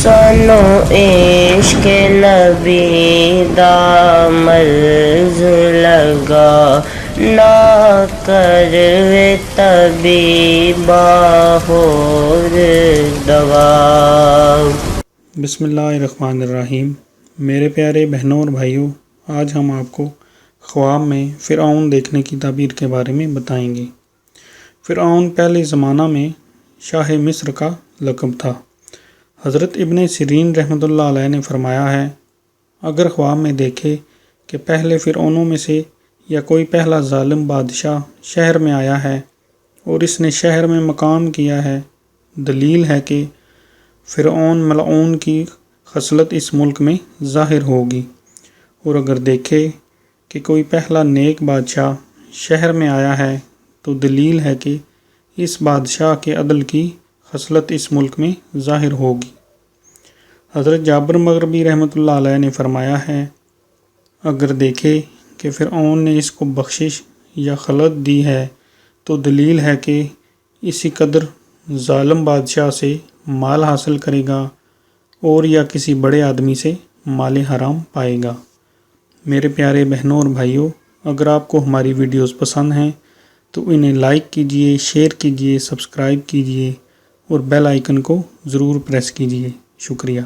سانو عشق نبی دا مرض لگا، نہ کروے طبیبا ہور دوا۔ بسم اللہ الرحمن الرحیم۔ میرے پیارے بہنوں اور بھائیوں، آج ہم آپ کو خواب میں فرعون دیکھنے کی تعبیر کے بارے میں بتائیں گے۔ فرعون پہلے زمانہ میں شاہ مصر کا لقب تھا۔ حضرت ابن سیرین رحمۃ اللہ علیہ نے فرمایا ہے، اگر خواب میں دیکھے کہ پہلے فرعونوں میں سے یا کوئی پہلا ظالم بادشاہ شہر میں آیا ہے اور اس نے شہر میں مقام کیا ہے، دلیل ہے کہ فرعون ملعون کی خصلت اس ملک میں ظاہر ہوگی۔ اور اگر دیکھے کہ کوئی پہلا نیک بادشاہ شہر میں آیا ہے تو دلیل ہے کہ اس بادشاہ کے عدل کی خصلت اس ملک میں ظاہر ہوگی۔ حضرت جابر مغربی رحمۃ اللہ علیہ نے فرمایا ہے، اگر دیکھے کہ فرعون نے اس کو بخشش یا خلعت دی ہے تو دلیل ہے کہ اسی قدر ظالم بادشاہ سے مال حاصل کرے گا اور یا کسی بڑے آدمی سے مال حرام پائے گا۔ میرے پیارے بہنوں اور بھائیوں، اگر آپ کو ہماری ویڈیوز پسند ہیں تو انہیں لائک کیجئے، شیئر کیجئے، سبسکرائب کیجئے اور بیل آئیکن کو ضرور پریس کیجئے۔ شکریہ۔